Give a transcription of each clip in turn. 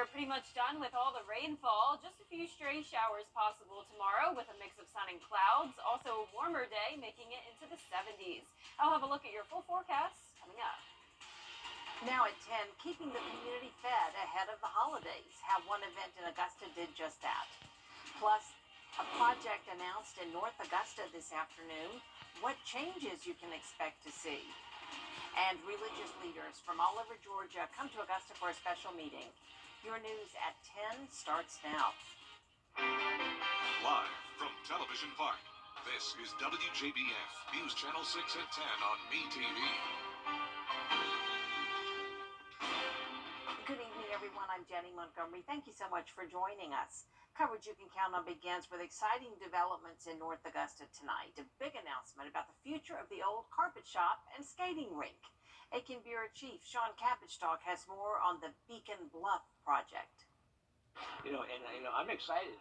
We're pretty much done with all the rainfall. Just a few stray showers possible tomorrow with a mix of sun and clouds. Also a warmer day, making it into the 70s. I'll have a look at your full forecast coming up. Now at 10, keeping the community fed ahead of the holidays. How one event in Augusta did just that. Plus, a project announced in North Augusta this afternoon. What changes you can expect to see. And religious leaders from all over Georgia come to Augusta for a special meeting. Your news at 10 starts now. Live from Television Park, this is WJBF News Channel 6 at 10 on MeTV. Good evening, everyone. I'm Jenny Montgomery. Thank you so much for joining us. Coverage you can count on begins with exciting developments in North Augusta tonight. A big announcement about the future of the old carpet shop and skating rink. Aiken Bureau Chief Sean Cabbage-Talk has more on the Beacon Bluff project. I'm excited.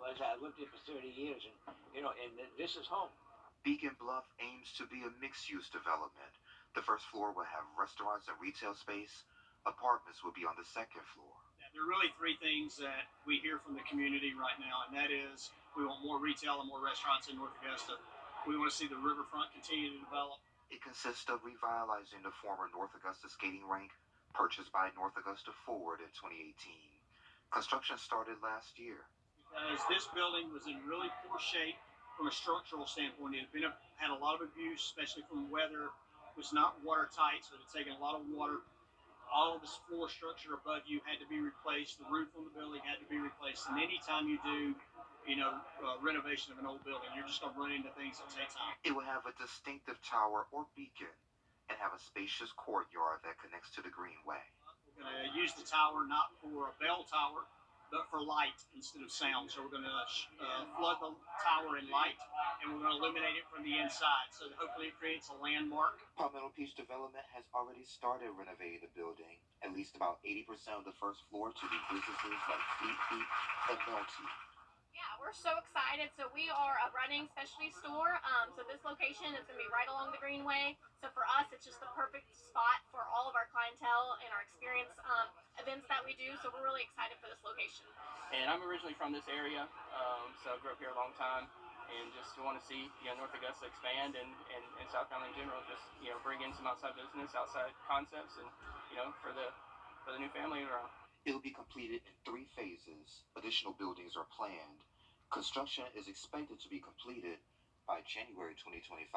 As I lived here for 30 years, and this is home. Beacon Bluff aims to be a mixed-use development. The first floor will have restaurants and retail space. Apartments will be on the second floor. There are really three things that we hear from the community right now, and that is we want more retail and more restaurants in North Augusta. We want to see the riverfront continue to develop. It consists of revitalizing the former North Augusta skating rink, purchased by North Augusta Ford in 2018. Construction started last year. Because this building was in really poor shape from a structural standpoint. It had a lot of abuse, especially from weather. It was not watertight, so it had taken a lot of water. All of this floor structure above you had to be replaced. The roof on the building had to be replaced. And anytime you do, renovation of an old building, you're just going to run into things that take time. It will have a distinctive tower or beacon and have a spacious courtyard that connects to the Greenway. We're going to use the tower not for a bell tower, but for light instead of sound. So we're going to flood the tower in light, and we're going to illuminate it from the inside. So hopefully it creates a landmark. Palmetto Peach Development has already started renovating the building. At least about 80% of the first floor to be businesses like Fleet Feet and Melty. Yeah, we're so excited. So we are a running specialty store. So this location is going to be right along the Greenway. So for us, it's just the perfect spot for all of our clientele and our experience events that we do. So we're really excited for this location. And I'm originally from this area, so I grew up here a long time. And just want to see North Augusta expand and South Carolina in general, just bring in some outside business, outside concepts, and for the new family around. It will be completed in 3 phases. Additional buildings are planned. Construction is expected to be completed by January 2025.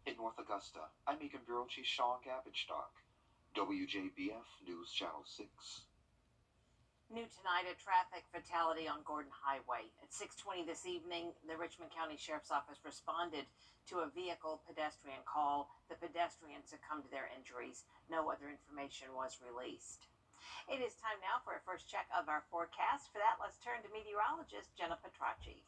In North Augusta, I'm Aiken Bureau Chief Sean Cabbage-Talk, WJBF News Channel 6. New tonight, a traffic fatality on Gordon Highway. At 6:20 this evening, the Richmond County Sheriff's Office responded to a vehicle pedestrian call. The pedestrian succumbed to their injuries. No other information was released. It is time now for a first check of our forecast. For that, let's turn to meteorologist Jenna Petracci.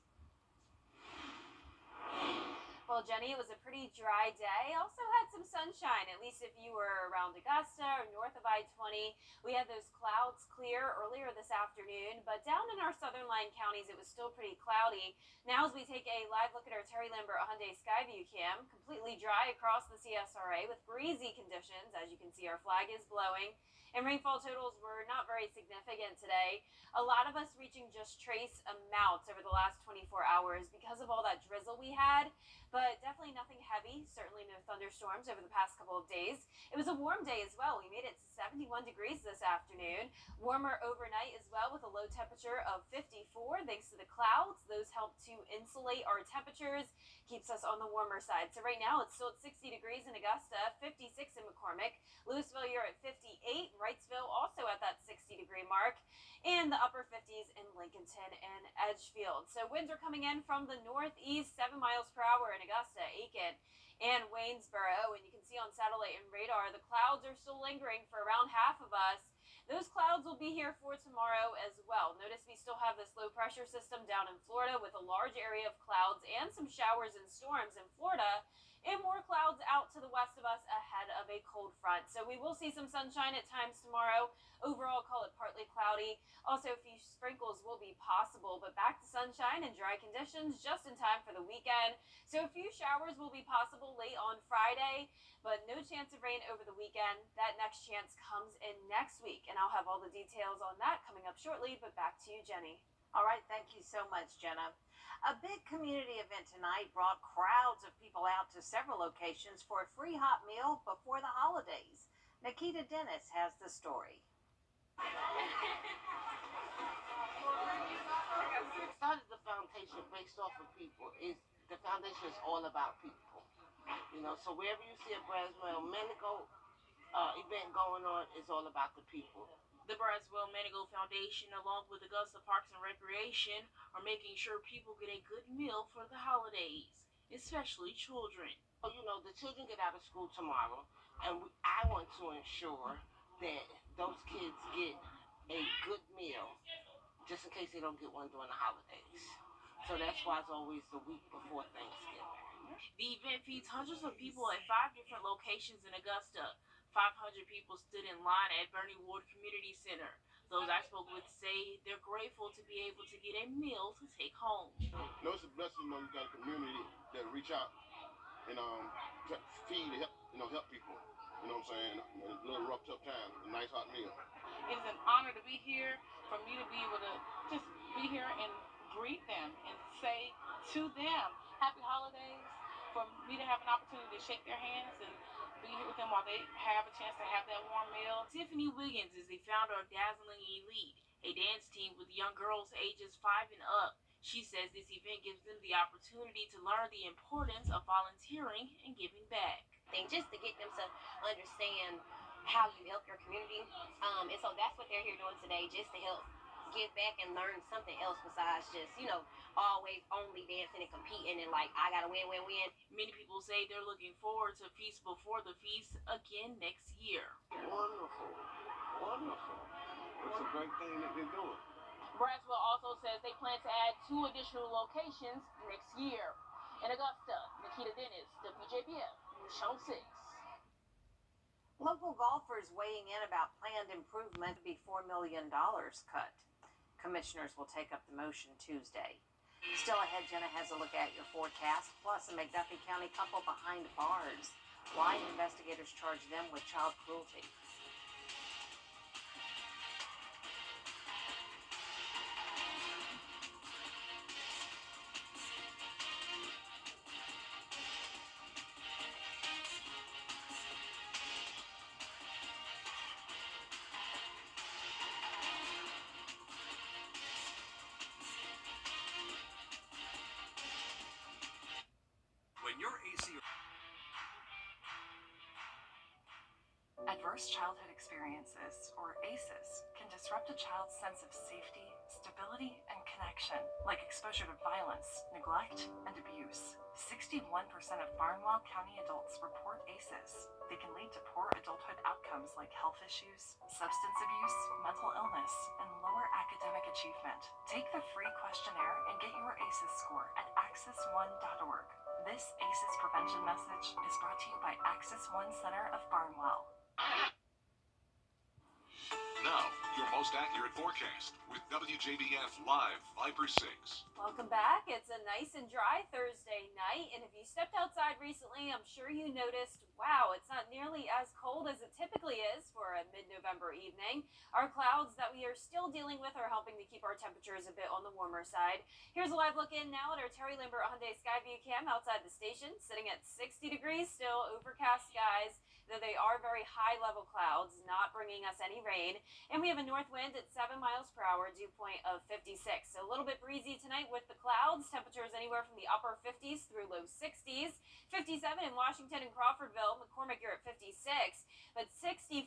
Well, Jenny, it was a pretty dry day. Also had some sunshine, at least if you were around Augusta or north of I-20. We had those clouds clear earlier this afternoon, but down in our southern line counties, it was still pretty cloudy. Now, as we take a live look at our Terry Lambert Hyundai Skyview cam, completely dry across the CSRA with breezy conditions. As you can see, our flag is blowing. And rainfall totals were not very significant today. A lot of us reaching just trace amounts over the last 24 hours because of all that drizzle we had, but definitely nothing heavy. Certainly no thunderstorms over the past couple of days. It was a warm day as well. We made it to 71 degrees this afternoon. Warmer overnight as well with a low temperature of 54 thanks to the clouds. Those help to insulate our temperatures, keeps us on the warmer side. So right now it's still at 60 degrees in Augusta, 56 in McCormick. Louisville, you're at 58. Wrightsville also at that 60-degree mark, and the upper 50s in Lincolnton and Edgefield. So winds are coming in from the northeast, 7 miles per hour in Augusta, Aiken, and Waynesboro. And you can see on satellite and radar, the clouds are still lingering for around half of us. Those clouds will be here for tomorrow as well. Notice we still have this low pressure system down in Florida with a large area of clouds and some showers and storms in Florida. and more clouds out to the west of us ahead of a cold front. So we will see some sunshine at times tomorrow. Overall, call it partly cloudy. Also, a few sprinkles will be possible, but back to sunshine and dry conditions just in time for the weekend. So a few showers will be possible late on Friday, but no chance of rain over the weekend. That next chance comes in next week, and I'll have all the details on that coming up shortly. But back to you, Jenny. All right, thank you so much, Jenna. A big community event tonight brought crowds of people out to several locations for a free hot meal before the holidays. Nikita Dennis has the story. Started the foundation based off of people. The foundation is all about people. So wherever you see a Braswell Medical event going on, it's all about the people. The Braswell Medical Foundation, along with Augusta Parks and Recreation, are making sure people get a good meal for the holidays, especially children. The children get out of school tomorrow, and I want to ensure that those kids get a good meal, just in case they don't get one during the holidays. So that's why it's always the week before Thanksgiving. The event feeds hundreds of people at 5 different locations in Augusta. 500 people stood in line at Bernie Ward Community Center. Those I spoke with say they're grateful to be able to get a meal to take home. It's a blessing, you got a community that reach out and feed and help people. You know what I'm saying? In a little rough, tough time, a nice hot meal. It's an honor to be here, for me to be able to just be here and greet them and say to them, happy holidays, for me to have an opportunity to shake their hands and be here with them while they have a chance to have that warm meal. Tiffany Wiggins is the founder of Dazzling Elite, a dance team with young girls ages 5 and up. She says this event gives them the opportunity to learn the importance of volunteering and giving back. Just to get them to understand how you help your community. And so that's what they're here doing today, just to help give back and learn something else besides just, always only dancing and competing and I gotta win, win, win. Many people say they're looking forward to Feast Before the Feast again next year. Wonderful. Wonderful. It's a great thing that they're doing. Braswell also says they plan to add 2 additional locations next year. In Augusta, Nikita Dennis, WJBF, News Channel 6. Local golfers weighing in about planned improvement to be $4 million cut. Commissioners will take up the motion Tuesday. Still ahead, Jenna has a look at your forecast, plus a McDuffie County couple behind bars. Why investigators charge them with child cruelty. When your AC... Adverse childhood experiences, or ACEs, can disrupt a child's sense of safety, stability, and connection, like exposure to violence, neglect, and abuse. 61% of Barnwell County adults report ACEs. They can lead to poor adulthood outcomes like health issues, substance abuse, mental illness, and lower academic achievement. Take the free questionnaire and get your ACEs score at access1.org. This ACEs prevention message is brought to you by Access One Center of Barnwell. Now, your most accurate forecast with WJBF Live Viper 6. Welcome back. It's a nice and dry Thursday night, and if you stepped outside recently, I'm sure you noticed, wow, it's not nearly as cold as it typically is for a mid-November evening. Our clouds that we are still dealing with are helping to keep our temperatures a bit on the warmer side. Here's a live look in now at our Terry Lambert Hyundai Skyview cam outside the station, sitting at 60 degrees, still overcast skies, though they are very high-level clouds, not bringing us any rain. And we have a north wind at 7 miles per hour, dew point of 56. So a little bit breezy tonight with the clouds. Temperatures anywhere from the upper 50s through low 60s. 57 in Washington and Crawfordville. McCormick, you're at 56. But 64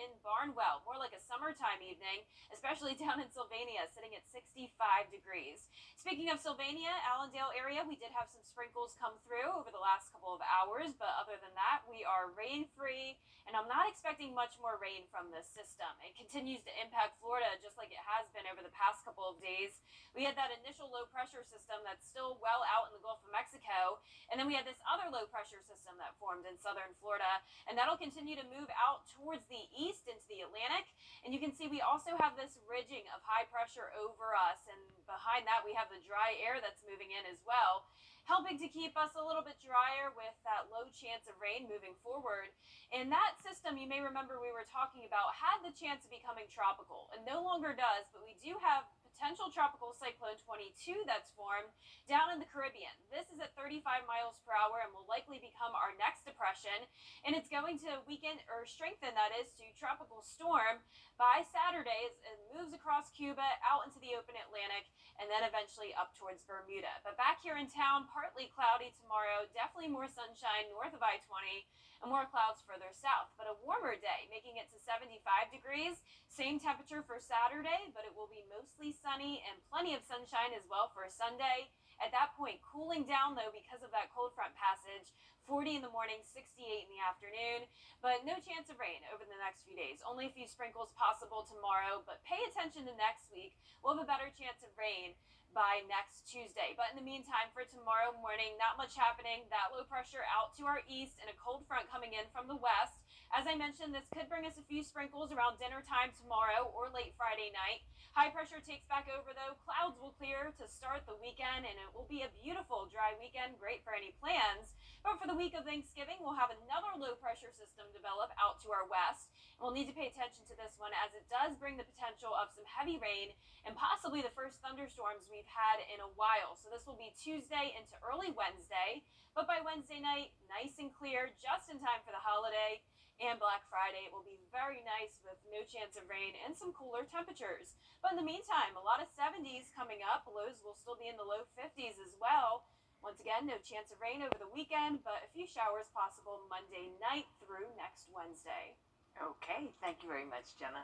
in Barnwell. More like a summertime evening, especially down in Sylvania, sitting at 65 degrees. Speaking of Sylvania, Allendale area, we did have some sprinkles come through over the last couple of hours. But other than that, we are rain-free and I'm not expecting much more rain from this system. It continues to impact Florida just like it has been over the past couple of days. We had that initial low pressure system that's still well out in the Gulf of Mexico, and then we had this other low pressure system that formed in southern Florida, and that'll continue to move out towards the east into the Atlantic. And you can see we also have this ridging of high pressure over us, and behind that we have the dry air that's moving in as well, helping to keep us a little bit drier with that low chance of rain moving forward. And that system, you may remember we were talking about, had the chance of becoming tropical, and no longer does, but we do have potential tropical cyclone 22 that's formed down in the Caribbean. This is at 35 miles per hour and will likely become our next depression, and it's going to weaken or strengthen, that is, to tropical storm by Saturday as it moves across Cuba out into the open Atlantic and then eventually up towards Bermuda. But back here in town, partly cloudy tomorrow, definitely more sunshine north of I-20 and more clouds further south, but a warmer day, making it to 75 degrees. Same temperature for Saturday, but it will be mostly sunny and plenty of sunshine as well for Sunday. At that point, cooling down though because of that cold front passage, 40 in the morning, 68 in the afternoon, but no chance of rain over the next few days. Only a few sprinkles possible tomorrow, but pay attention to next week. We'll have a better chance of rain by next Tuesday. But in the meantime, for tomorrow morning, not much happening. That low pressure out to our east and a cold front coming in from the west. As I mentioned, this could bring us a few sprinkles around dinner time tomorrow or late Friday night. High pressure takes back over though. Clouds will clear to start the weekend, and it will be a beautiful dry weekend, great for any plans. But for the week of Thanksgiving, we'll have another low pressure system develop out to our west. We'll need to pay attention to this one as it does bring the potential of some heavy rain and possibly the first thunderstorms we've had in a while. So this will be Tuesday into early Wednesday, but by Wednesday night, nice and clear, just in time for the holiday. And Black Friday, it will be very nice with no chance of rain and some cooler temperatures. But in the meantime, a lot of 70s coming up. Lows will still be in the low 50s as well. Once again, no chance of rain over the weekend, but a few showers possible Monday night through next Wednesday. Okay, thank you very much, Jenna.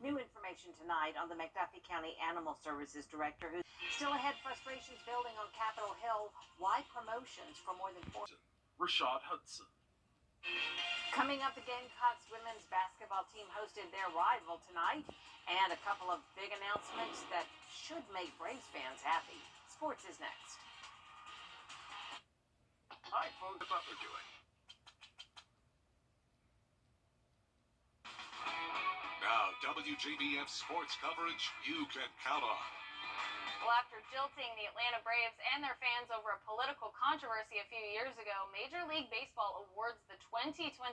New information tonight on the McDuffie County Animal Services Director who's still ahead frustrations building on Capitol Hill. Why promotions for more than 4? Rashad Hudson. Coming up, the Gamecocks women's basketball team hosted their rival tonight, and a couple of big announcements that should make Braves fans happy. Sports is next. Hi, folks. What's Butler doing? Now, WJBF sports coverage you can count on. Well, after jilting the Atlanta Braves and their fans over a political controversy a few years ago, Major League Baseball awards the 2025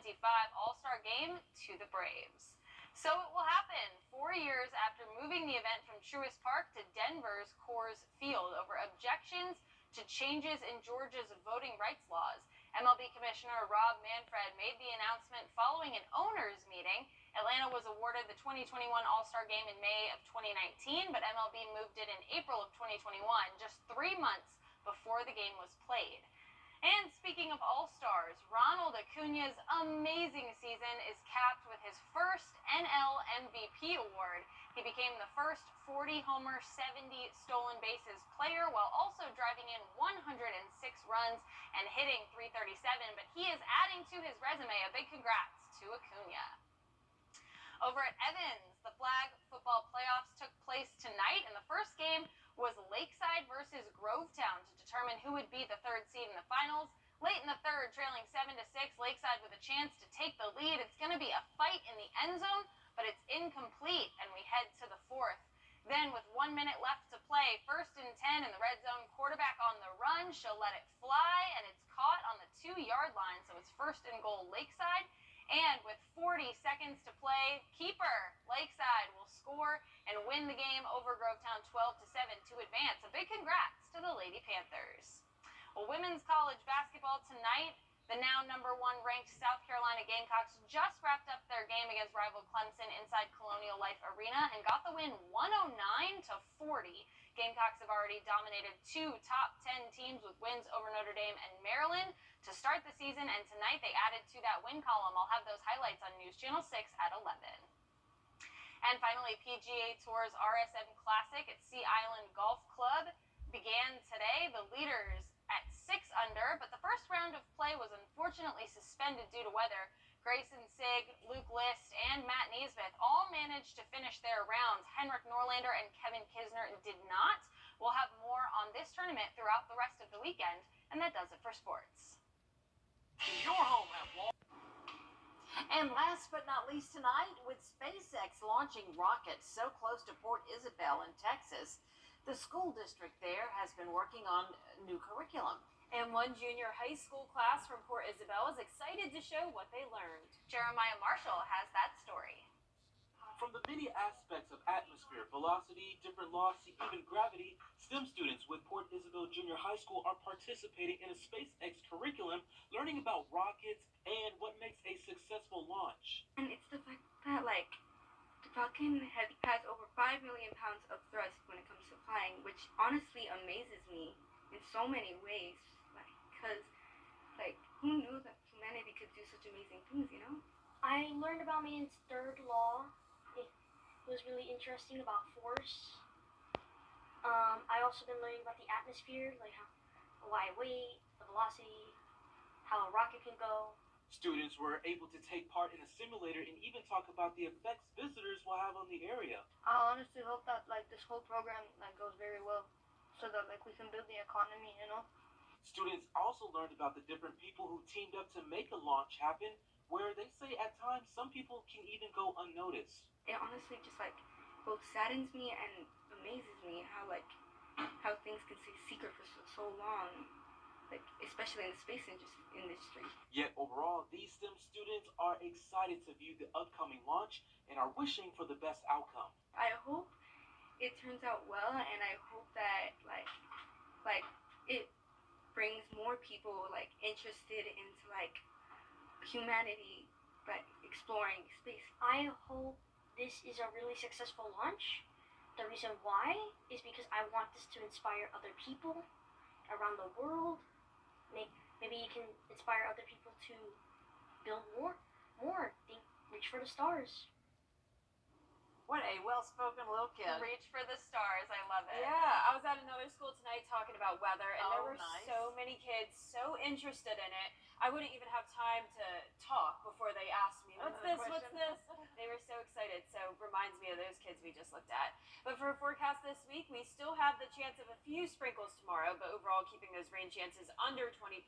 All-Star Game to the Braves. So it will happen 4 years after moving the event from Truist Park to Denver's Coors Field over objections to changes in Georgia's voting rights laws. MLB Commissioner Rob Manfred made the announcement following an owners' meeting. Atlanta was awarded the 2021 All-Star Game in May of 2019, but MLB moved it in April of 2021, just 3 months before the game was played. And speaking of All-Stars, Ronald Acuña's amazing season is capped with his first NL MVP award. He became the first 40-homer, 70 stolen bases player while also driving in 106 runs and hitting .337, but he is adding to his resume. A big congrats to Acuña. Over at Evans, the flag football playoffs took place tonight, and the first game was Lakeside versus Grovetown to determine who would be the third seed in the finals. Late in the third, trailing 7-6, Lakeside with a chance to take the lead. It's going to be a fight in the end zone, but it's incomplete, and we head to the fourth. Then, with 1 minute left to play, 1st and 10 in the red zone, quarterback on the run. She'll let it fly, and it's caught on the 2-yard line, so it's 1st and goal Lakeside. And with 40 seconds to play, keeper Lakeside will score and win the game over Grovetown 12-7 to advance. A big congrats to the Lady Panthers. Well, women's college basketball tonight, the now #1 ranked South Carolina Gamecocks just wrapped up their game against rival Clemson inside Colonial Life Arena and got the win 109-40. Gamecocks have already dominated 2 top 10 teams with wins over Notre Dame and Maryland to start the season, and tonight they added to that win column. I'll have those highlights on News Channel 6 at 11. And finally, PGA Tour's RSM Classic at Sea Island Golf Club began today. The leaders at 6 under, but the first round of play was unfortunately suspended due to weather. Grayson Sig, Luke List, and Matt Naismith all managed to finish their rounds. Henrik Norlander and Kevin Kisner did not. We'll have more on this tournament throughout the rest of the weekend, and that does it for sports. Your home at Wall. And last but not least tonight, with SpaceX launching rockets so close to Port Isabel in Texas, the school district there has been working on new curriculum. And one junior high school class from Port Isabel is excited to show what they learned. Jeremiah Marshall has that story. From the many aspects of atmosphere, velocity, different laws to even gravity, STEM students with Port Isabel Junior High School are participating in a SpaceX curriculum, learning about rockets and what makes a successful launch. And it's the fact that, the Falcon has over 5 million pounds of thrust when it comes to flying, which honestly amazes me in so many ways. Because, who knew that humanity could do such amazing things, you know? I learned about man's third law. It was really interesting about force. I also been learning about the atmosphere, why it weight, the velocity, how a rocket can go. Students were able to take part in a simulator and even talk about the effects visitors will have on the area. I honestly hope that, this whole program, goes very well, so that, we can build the economy, you know? Students also learned about the different people who teamed up to make a launch happen, where they say at times some people can even go unnoticed. It honestly just, both saddens me and amazes me how things can stay secret for so long, especially in the space industry. Yet overall, these STEM students are excited to view the upcoming launch and are wishing for the best outcome. I hope it turns out well, and I hope that, it brings more people, interested into, humanity, exploring space. I hope this is a really successful launch. The reason why is because I want this to inspire other people around the world. Maybe you can inspire other people to build more, reach for the stars. What a well-spoken little kid. Reach for the stars. I love it. Yeah. I was at another school tonight talking about weather, and there were nice. so many kids so interested in it. I wouldn't even have time to talk before they asked me, what's this, what's this? They were so excited, so reminds me of those kids we just looked at. But for a forecast this week, we still have the chance of a few sprinkles tomorrow, but overall keeping those rain chances under 20%.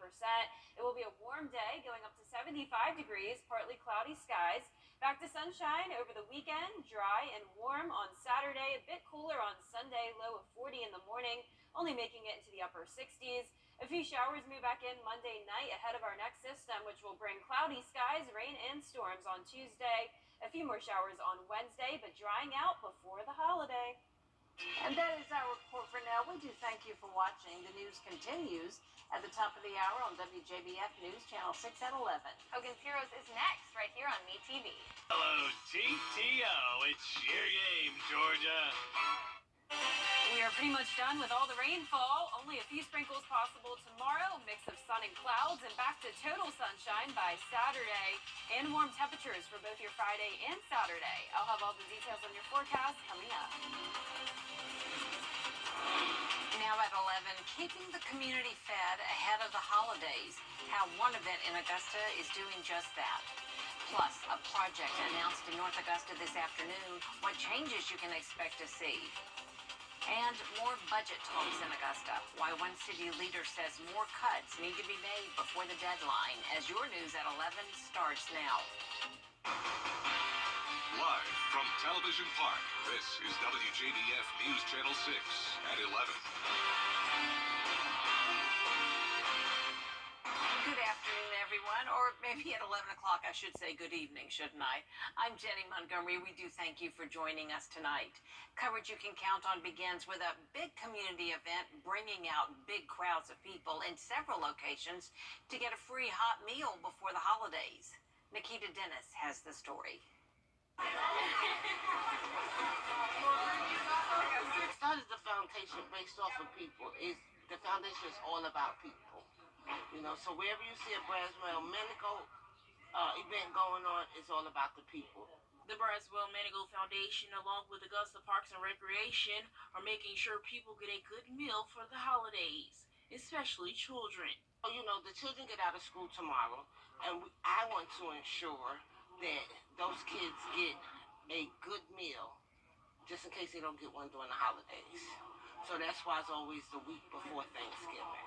It will be a warm day, going up to 75 degrees, partly cloudy skies. Back to sunshine over the weekend, dry and warm on Saturday, a bit cooler on Sunday, low of 40 in the morning, only making it into the upper 60s. A few showers move back in Monday night ahead of our next system, which will bring cloudy skies, rain, and storms on Tuesday. A few more showers on Wednesday, but drying out before the holiday. And that is our report for now. We do thank you for watching. The news continues at the top of the hour on WJBF News, Channel 6 at 11. Hogan's Heroes is next, right here on MeTV. Hello, TTO. It's your game, Georgia. We are pretty much done with all the rainfall. Only a few sprinkles possible tomorrow. Mix of sun and clouds, and back to total sunshine by Saturday. And warm temperatures for both your Friday and Saturday. I'll have all the details on your forecast coming up. Now at 11, keeping the community fed ahead of the holidays. How one event in Augusta is doing just that. Plus, a project announced in North Augusta this afternoon. What changes you can expect to see. And more budget talks in Augusta. Why one city leader says more cuts need to be made before the deadline. As your news at 11 starts now. Live from Television Park, this is WJBF News Channel 6 at 11. Good afternoon, everyone, or maybe at 11 o'clock I should say good evening, shouldn't I? I'm Jenny Montgomery. We do thank you for joining us tonight. Coverage you can count on begins with a big community event bringing out big crowds of people in several locations to get a free hot meal before the holidays. Nikita Dennis has the story. Started the foundation based off of people. The foundation is all about people. So wherever you see a Braswell Medical event going on, it's all about the people. The Braswell Medical Foundation, along with Augusta Parks and Recreation, are making sure people get a good meal for the holidays, especially children. The children get out of school tomorrow. and I want to ensure that those kids get a good meal, just in case they don't get one during the holidays. So that's why it's always the week before Thanksgiving.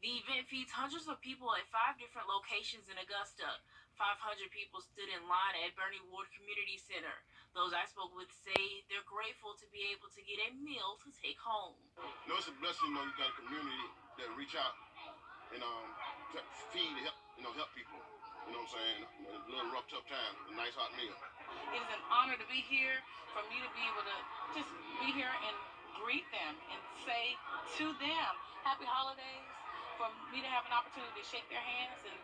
The event feeds hundreds of people at 5 different locations in Augusta. 500 people stood in line at Bernie Ward Community Center. Those I spoke with say they're grateful to be able to get a meal to take home. You know, it's a blessing, you got a community that reach out and feed, help people. You know what I'm saying? A little rough, tough time, a nice hot meal. It is an honor to be here, for me to be able to just be here and greet them and say to them, happy holidays, for me to have an opportunity to shake their hands and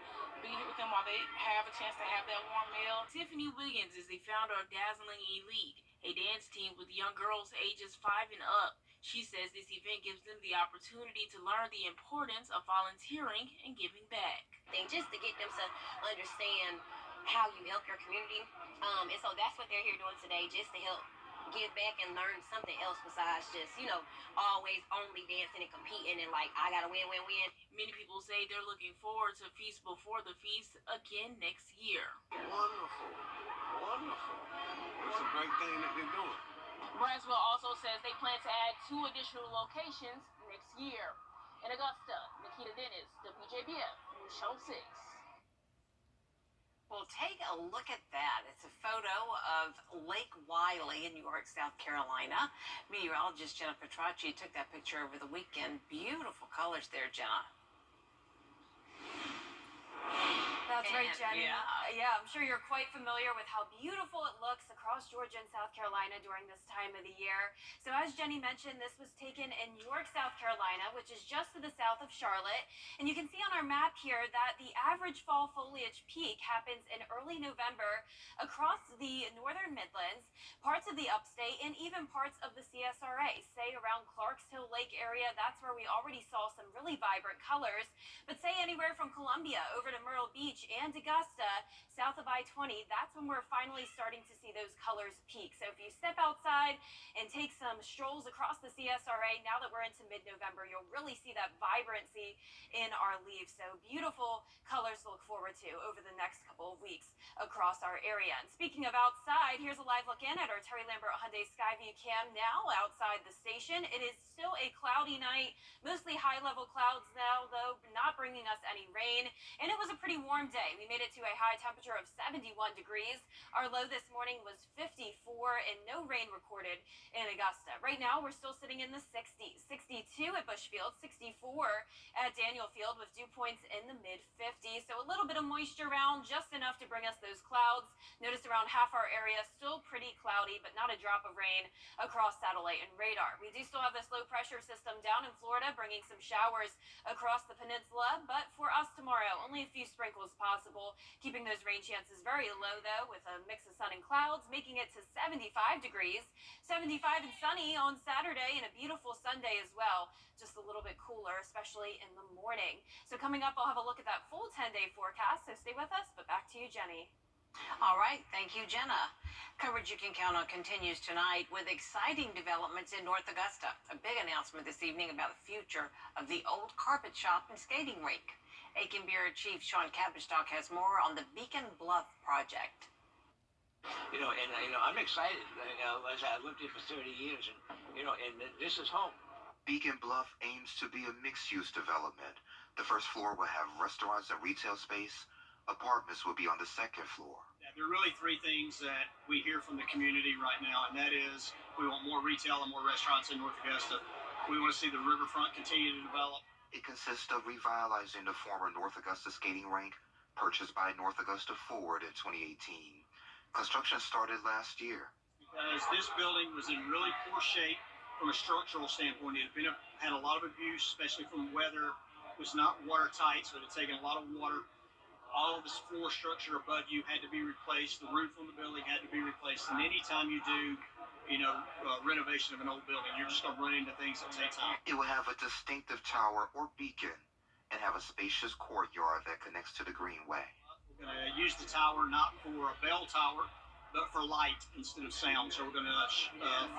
be here with them while they have a chance to have that warm meal. Tiffany Wiggins is the founder of Dazzling Elite, a dance team with young girls ages 5 and up. She says this event gives them the opportunity to learn the importance of volunteering and giving back. Just to get them to understand how you help your community. And so that's what they're here doing today, just to help give back and learn something else besides just, always only dancing and competing and like, I gotta win, win, win. Many people say they're looking forward to Feast Before the Feast again next year. Wonderful. Wonderful. It's a great thing that they're doing. Braswell also says they plan to add 2 additional locations next year. In Augusta, Nikita Dennis, WJBF, News Show 6. Well, take a look at that. It's a photo of Lake Wiley in York, South Carolina. Meteorologist Jenna Petracci took that picture over the weekend. Beautiful colors there, Jenna. That's right, Jenny. Yeah. I'm sure you're quite familiar with how beautiful it looks across Georgia and South Carolina during this time of the year. So as Jenny mentioned, this was taken in York, South Carolina, which is just to the south of Charlotte. And you can see on our map here that the average fall foliage peak happens in early November across the northern Midlands, parts of the upstate, and even parts of the CSRA. Say around Clarks Hill Lake area, that's where we already saw some really vibrant colors. But say anywhere from Columbia over to Myrtle Beach and Augusta, south of I-20, that's when we're finally starting to see those colors peak. So if you step outside and take some strolls across the CSRA, now that we're into mid-November, you'll really see that vibrancy in our leaves. So beautiful colors to look forward to over the next couple of weeks across our area. And speaking of outside, here's a live look in at our Terry Lambert Hyundai Skyview cam now outside the station. It is still a cloudy night, mostly high-level clouds now, though, not bringing us any rain. And it was a pretty warm day. We made it to a high temperature of 71 degrees. Our low this morning was 54 and no rain recorded in Augusta. Right now, we're still sitting in the 60s. 62 at Bushfield, 64 at Daniel Field with dew points in the mid-50s. So a little bit of moisture around, just enough to bring us those clouds. Notice around half our area still pretty cloudy, but not a drop of rain across satellite and radar. We do still have this low pressure system down in Florida, bringing some showers across the peninsula. But for us tomorrow, only a few sprinkles possible, keeping those rain chances very low, though, with a mix of sun and clouds, making it to 75 degrees. 75 and sunny on Saturday, and a beautiful Sunday as well. Just a little bit cooler, especially in the morning. So coming up, I'll have a look at that full 10-day forecast, so stay with us. But back to you, Jenny. All right. Thank you, Jenna. Coverage you can count on continues tonight with exciting developments in North Augusta. A big announcement this evening about the future of the old carpet shop and skating rink. Aiken Bureau Chief Sean Capistock has more on the Beacon Bluff project. I'm excited. As I lived here for 30 years, and this is home. Beacon Bluff aims to be a mixed-use development. The first floor will have restaurants and retail space. Apartments will be on the second floor. There are really 3 things that we hear from the community right now, and that is we want more retail and more restaurants in North Augusta. We want to see the riverfront continue to develop. It consists of revitalizing the former North Augusta skating rink, purchased by North Augusta Ford in 2018. Construction started last year. Because this building was in really poor shape from a structural standpoint. It had a lot of abuse, especially from weather. It was not watertight, so it had taken a lot of water. All of this floor structure above you had to be replaced. The roof on the building had to be replaced. And anytime you do, renovation of an old building, you're just going to run into things that take time. It will have a distinctive tower or beacon and have a spacious courtyard that connects to the Greenway. We're going to use the tower not for a bell tower, but for light instead of sound. So we're going to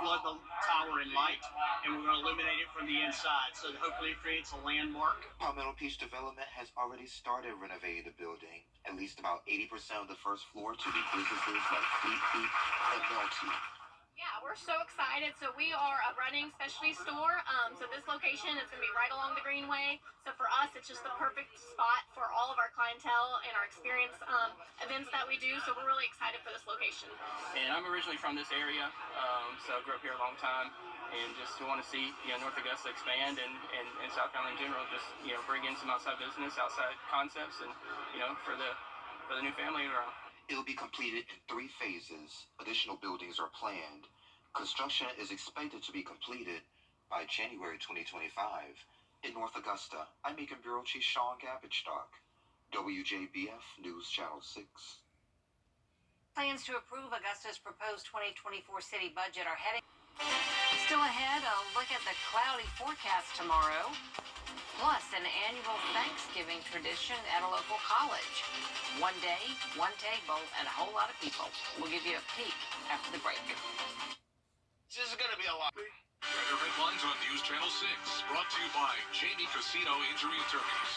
flood the tower in light, and we're going to illuminate it from the inside. So hopefully it creates a landmark. Palmetto Beach Development has already started renovating the building. At least about 80% of the first floor to be businesses like Fleet Feet and Melty. Yeah, we're so excited. So we are a running specialty store. So this location is going to be right along the Greenway. So for us, it's just the perfect spot for all of our clientele and our experience events that we do. So we're really excited for this location. And I'm originally from this area, so I grew up here a long time, and just want to see North Augusta expand and South Carolina in general, just bring in some outside business, outside concepts, and for the new family around. It will be completed in 3 phases. Additional buildings are planned. Construction is expected to be completed by January 2025. In North Augusta, I'm Macon Bureau Chief Sean Gabbichstock, WJBF News Channel 6. Plans to approve Augusta's proposed 2024 city budget are heading. Still ahead, a look at the cloudy forecast tomorrow. Plus, an annual Thanksgiving tradition at a local college. One day, one table, and a whole lot of people. We'll give you a peek after the break. This is going to be a lot. Weather headlines on News Channel 6, brought to you by Jamie Casino Injury Attorneys.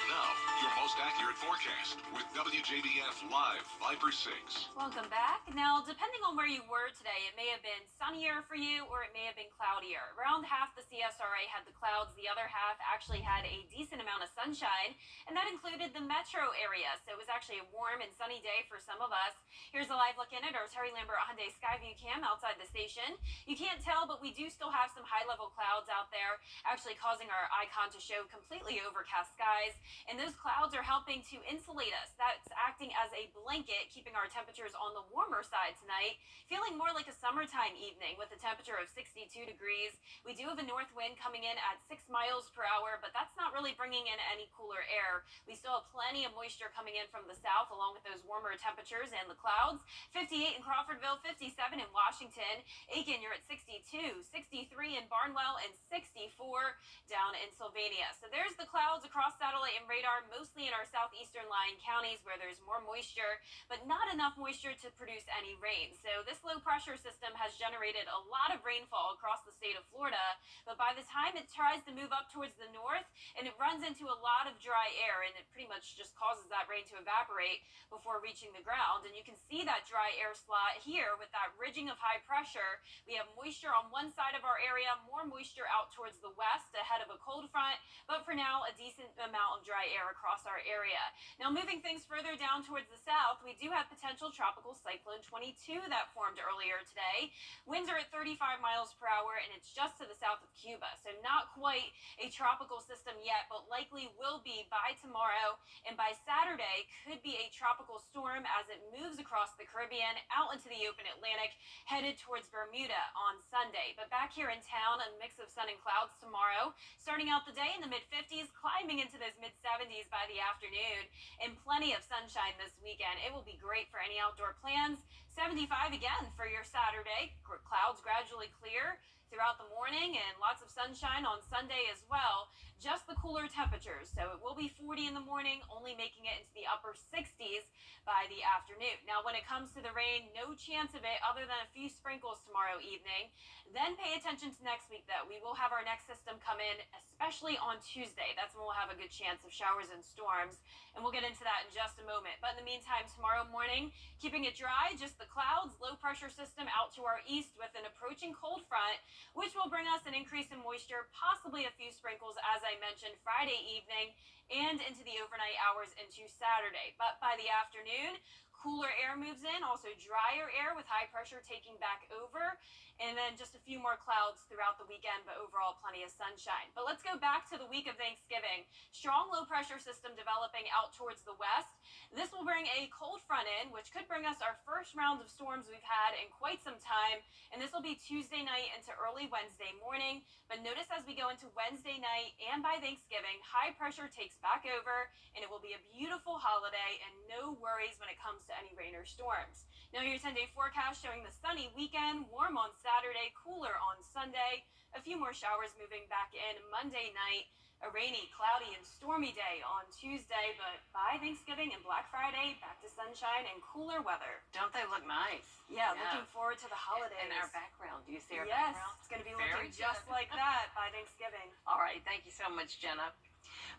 Now, your most accurate forecast with WJBF Live Viper 6. Welcome back. Now, depending on where you were today, it may have been sunnier for you or it may have been cloudier. Around half the CSRA had the clouds, the other half actually had a decent amount of sunshine, and that included the metro area. So it was actually a warm and sunny day for some of us. Here's a live look in at our Terry Lambert Hyundai Skyview cam outside the station. You can't tell, but we do still have some high-level clouds out there, actually causing our icon to show completely overcast skies. And those clouds are helping to insulate us. That's acting as a blanket, keeping our temperatures on the warmer side tonight. Feeling more like a summertime evening with a temperature of 62 degrees. We do have a north wind coming in at 6 miles per hour, but that's not really bringing in any cooler air. We still have plenty of moisture coming in from the south, along with those warmer temperatures and the clouds. 58 in Crawfordville, 57 in Washington. Aiken, you're at 62, 63 in Barnwell, and 64 down in Sylvania. So there's the clouds across satellite and radar, mostly in our southeastern lying counties where there's more moisture, but not enough moisture to produce any rain. So this low pressure system has generated a lot of rainfall across the state of Florida, but by the time it tries to move up towards the north, and it runs into a lot of dry air, and it pretty much just causes that rain to evaporate before reaching the ground. And you can see that dry air slot here with that ridging of high pressure. We have moisture on one side of our area, more moisture out towards the west ahead of a cold front, but for now, a decent amount of dry air across our area. Now, moving things further down towards the south, we do have potential tropical cyclone 22 that formed earlier today. Winds are at 35 miles per hour, and it's just to the south of Cuba. So not quite a tropical system yet, but likely will be by tomorrow. And by Saturday, could be a tropical storm as it moves across the Caribbean out into the open Atlantic, headed towards Bermuda on Sunday. But back here in town, a mix of sun and clouds tomorrow. Starting out the day in the mid-50s, climbing into those mid-70s by the afternoon, and plenty of sunshine this weekend. It will be great for any outdoor plans. 75 again for your Saturday. Clouds gradually clear throughout the morning and lots of sunshine on Sunday as well. Just the cooler temperatures. So it will be 40 in the morning, only making it into the upper 60s by the afternoon. Now, when it comes to the rain, no chance of it other than a few sprinkles tomorrow evening. Then pay attention to next week, though. We will have our next system come in, especially on Tuesday. That's when we'll have a good chance of showers and storms, and we'll get into that in just a moment. But in the meantime, tomorrow morning, keeping it dry, just the clouds, low pressure system out to our east with an approaching cold front, which will bring us an increase in moisture, possibly a few sprinkles, as I mentioned, Friday evening and into the overnight hours into Saturday. But by the afternoon, cooler air moves in, also drier air with high pressure taking back over, and then just a few more clouds throughout the weekend, but overall plenty of sunshine. But let's go back to the week of Thanksgiving. Strong low pressure system developing out towards the west. This will bring a cold front in, which could bring us our first round of storms we've had in quite some time, and this will be Tuesday night into early Wednesday morning. But notice as we go into Wednesday night and by Thanksgiving, high pressure takes back over, and it will be a beautiful holiday and no worries when it comes to any rain or storms. Now your 10-day forecast showing the sunny weekend, warm on Saturday, cooler on Sunday, a few more showers moving back in Monday night, A rainy, cloudy, and stormy day on Tuesday, but by Thanksgiving and Black Friday, back to sunshine and cooler weather. Don't they look nice? Yeah, looking forward to the holidays. In our background, do you see our Yes, background? it's going to be Very looking just good. like that by Thanksgiving. All right, thank you so much, Jenna.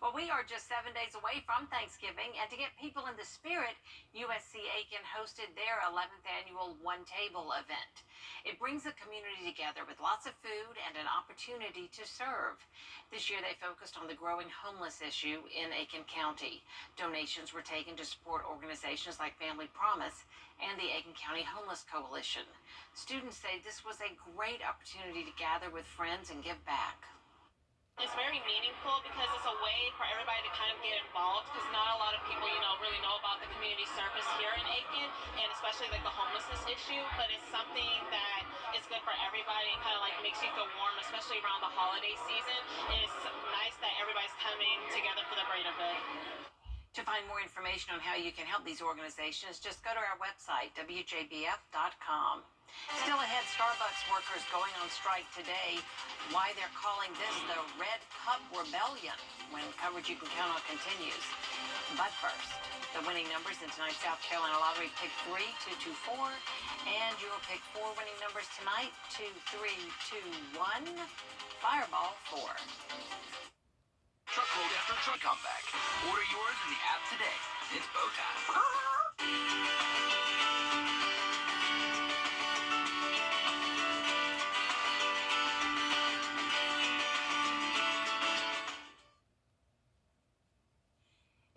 Well, we are just 7 days away from Thanksgiving, and to get people in the spirit, USC Aiken hosted their 11th annual One Table event. It brings the community together with lots of food and an opportunity to serve. This year, they focused on the growing homeless issue in Aiken County. Donations were taken to support organizations like Family Promise and the Aiken County Homeless Coalition. Students say this was a great opportunity to gather with friends and give back. It's very meaningful because it's a way for everybody to kind of get involved because not a lot of people, really know about the community service here in Aiken and especially like the homelessness issue, but it's something that is good for everybody and kind of like makes you feel warm, especially around the holiday season. And it's nice that everybody's coming together for the greater good. To find more information on how you can help these organizations, just go to our website, WJBF.com. Still ahead, Starbucks workers going on strike today. Why they're calling this the Red Cup Rebellion, when coverage you can count on continues. But first, the winning numbers in tonight's South Carolina Lottery Pick 3, 2, 2, 4. And your Pick 4 winning numbers tonight, 2, 3, 2, 1. Fireball 4. Truckload after truck comeback. Order yours in the app today. It's bow time.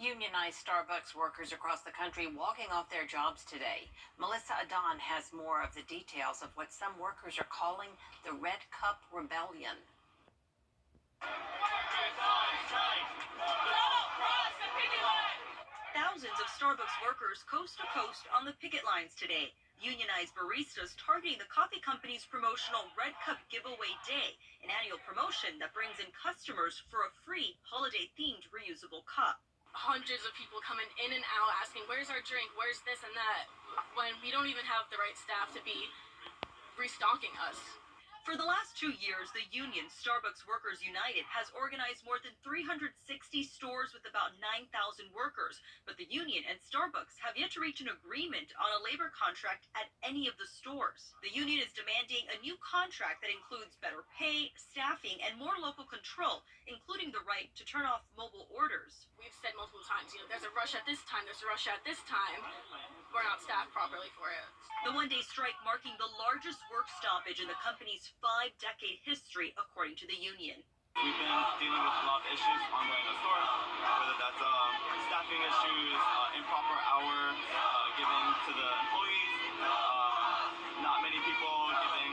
Unionized Starbucks workers across the country walking off their jobs today. Melissa Adon has more of the details of what some workers are calling the Red Cup Rebellion. Thousands of Starbucks workers coast to coast on the picket lines today. Unionized baristas targeting the coffee company's promotional Red Cup Giveaway Day, an annual promotion that brings in customers for a free holiday-themed reusable cup. Hundreds of people coming in and out asking, where's our drink, where's this and that, when we don't even have the right staff to be restocking us. For the last 2 years, the union, Starbucks Workers United, has organized more than 360 stores with about 9,000 workers. But the union and Starbucks have yet to reach an agreement on a labor contract at any of the stores. The union is demanding a new contract that includes better pay, staffing, and more local control, including the right to turn off mobile orders. We've said multiple times, there's a rush at this time, there's a rush at this time. We're not staffed properly for it. The one-day strike marking the largest work stoppage in the company's 5-decade history, according to the union. We've been dealing with a lot of issues ongoing in the store, whether that's staffing issues, improper hours given to the employees, not many people giving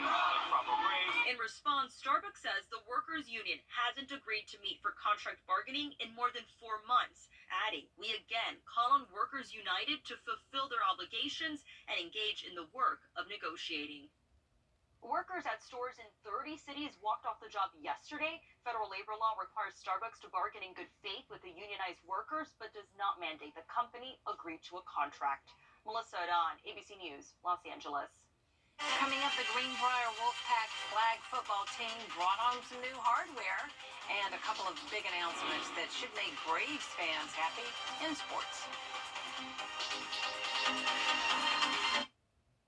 proper breaks. In response, Starbucks says the workers' union hasn't agreed to meet for contract bargaining in more than 4 months, adding, "We again call on Workers United to fulfill their obligations and engage in the work of negotiating." Workers at stores in 30 cities walked off the job yesterday. Federal labor law requires Starbucks to bargain in good faith with the unionized workers, but does not mandate the company agree to a contract. Melissa Adon, ABC News, Los Angeles. Coming up, the Greenbrier Wolfpack flag football team brought home some new hardware and a couple of big announcements that should make Braves fans happy in sports.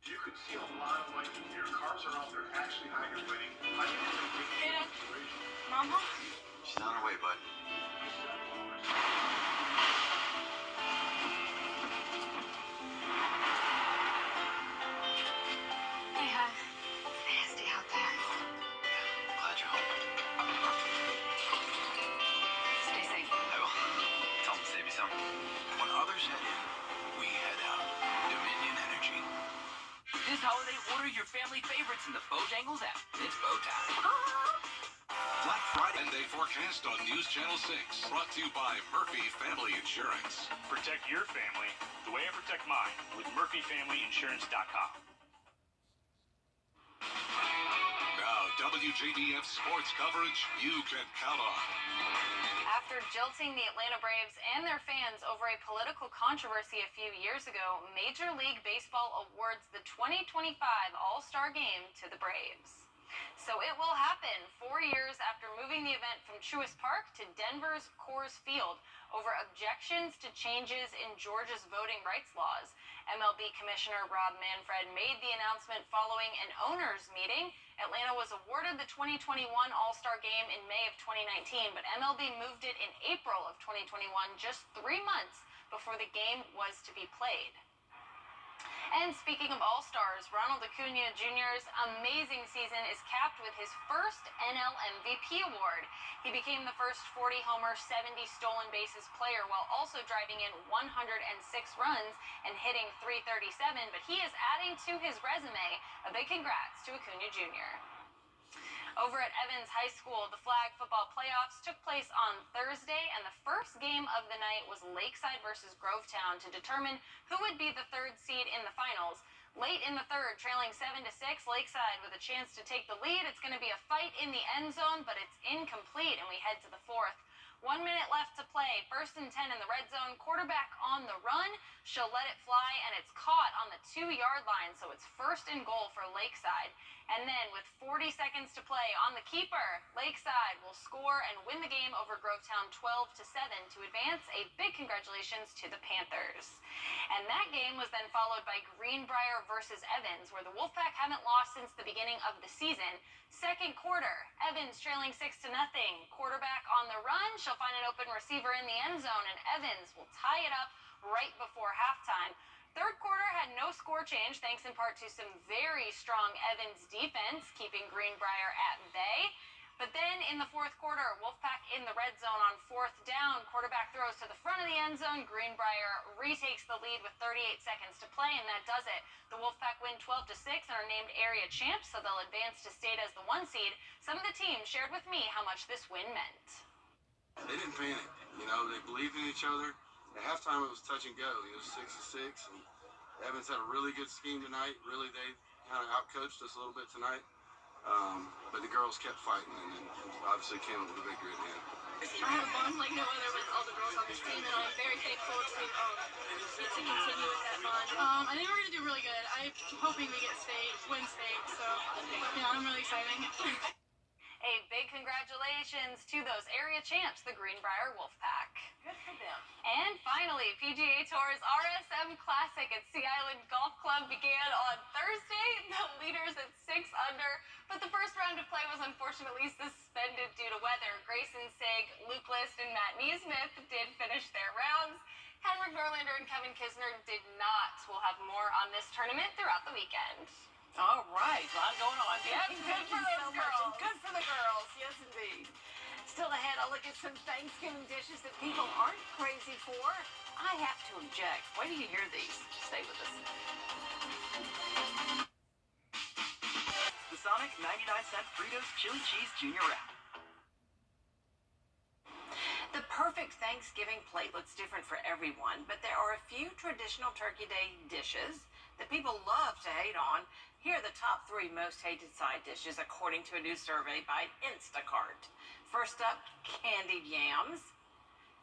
You could see a lot of life here. Cars are out there actually migrating. How do you think Yeah. Mama? She's on her way, bud. Yeah, nasty out there. Glad you're home. Stay safe. I will. Tell them to save you some. When others head in, we head out. Dominion Energy. This holiday, order your family favorites in the Bojangles app. It's bow time. Black Friday and a forecast on News Channel 6. Brought to you by Murphy Family Insurance. Protect your family the way I protect mine with MurphyFamilyInsurance.com. Now, WJBF sports coverage you can count on. After jilting the Atlanta Braves and their fans over a political controversy a few years ago, Major League Baseball awards the 2025 All-Star Game to the Braves. So it will happen 4 years after moving the event from Truist Park to Denver's Coors Field over objections to changes in Georgia's voting rights laws. MLB Commissioner Rob Manfred made the announcement following an owners' meeting. Atlanta was awarded the 2021 All-Star Game in May of 2019, but MLB moved it in April of 2021, just 3 months before the game was to be played. And speaking of All-Stars, Ronald Acuna Jr.'s amazing season is capped with his first NL MVP award. He became the first 40-homer, 70 stolen bases player while also driving in 106 runs and hitting .337, but he is adding to his resume. A big congrats to Acuna Jr. Over at Evans High School, the flag football playoffs took place on Thursday, and the first game of the night was Lakeside versus Grovetown to determine who would be the third seed in the finals. Late in the third, trailing 7-6, Lakeside with a chance to take the lead. It's going to be a fight in the end zone, but it's incomplete, and we head to the fourth. 1 minute left to play. 1st and 10 in the red zone. Quarterback on the run. She'll let it fly, and it's caught on the 2-yard line, so it's 1st and goal for Lakeside. And then with 40 seconds to play on the keeper, Lakeside will score and win the game over Grovetown 12-7 to advance. A big congratulations to the Panthers. And that game was then followed by Greenbrier versus Evans, where the Wolfpack haven't lost since the beginning of the season. Second quarter, Evans trailing 6-0. Quarterback on the run. She'll find an open receiver in the end zone, and Evans will tie it up right before halftime. Third quarter had no score change, thanks in part to some very strong Evans defense, keeping Greenbrier at bay. But then in the fourth quarter, Wolfpack in the red zone on 4th down. Quarterback throws to the front of the end zone. Greenbrier retakes the lead with 38 seconds to play, and that does it. The Wolfpack win 12-6 and are named area champs, so they'll advance to state as the 1 seed. Some of the team shared with me how much this win meant. They didn't panic. They believed in each other. At halftime, it was touch and go. 6-6, and Evans had a really good scheme tonight. Really, they kind of outcoached us a little bit tonight. But the girls kept fighting, and then obviously came up with a victory at the end. I have a bond like no other with all the girls on this team, and I'm very thankful to get to continue with that bond. I think we're gonna do really good. I'm hoping we get win state, so yeah, I'm really excited. A big congratulations to those area champs, the Greenbrier Wolfpack. Good for them. And finally, PGA Tour's RSM Classic at Sea Island Golf Club began on Thursday. The leaders at 6 under, but the first round of play was unfortunately suspended due to weather. Grayson Sigg, Luke List, and Matt Neesmith did finish their rounds. Henrik Norlander and Kevin Kisner did not. We'll have more on this tournament throughout the weekend. All right, a lot going on. Yep, good for those girls. Good for the girls, yes indeed. Still ahead, I'll look at some Thanksgiving dishes that people aren't crazy for. I have to object. Wait till you hear these. Stay with us. The Sonic 99-cent Fritos Chili Cheese Junior Wrap. The perfect Thanksgiving plate looks different for everyone, but there are a few traditional Turkey Day dishes that people love to hate on. Here are the top 3 most hated side dishes according to a new survey by Instacart. First up, candied yams.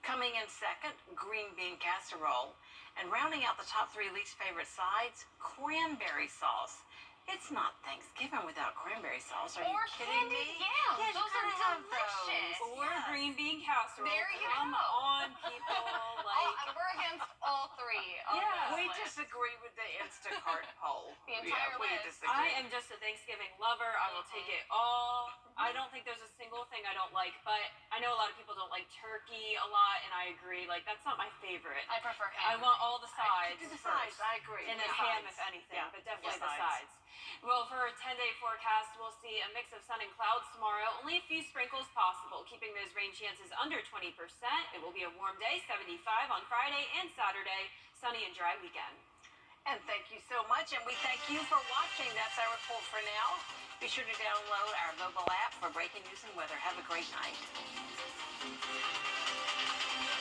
Coming in second, green bean casserole. And rounding out the top 3 least favorite sides, cranberry sauce. It's not Thanksgiving without cranberry sauce. Are you kidding me? Yams. Yes, Those you are gotta have delicious. those. Or green bean casserole. There you Come go. on, people. And we're against all 3. Yeah. We disagree with the Instacart poll. The entire we list. disagree. I am just a Thanksgiving lover. I will take it all. I don't think there's a single thing I don't like, but I know a lot of people don't like turkey a lot, and I agree. That's not my favorite. I prefer I ham. want all the sides. Do the first. sides, I agree. And then The ham, sides. if anything, Yeah, but definitely the the sides. sides. Well, for a 10-day forecast, we'll see a mix of sun and clouds tomorrow. Only a few sprinkles possible, keeping those rain chances under 20%. It will be a warm day, 75 on Friday and Saturday. Sunny and dry weekend. And thank you so much, and we thank you for watching. That's our report for now. Be sure to download our mobile app for breaking news and weather. Have a great night.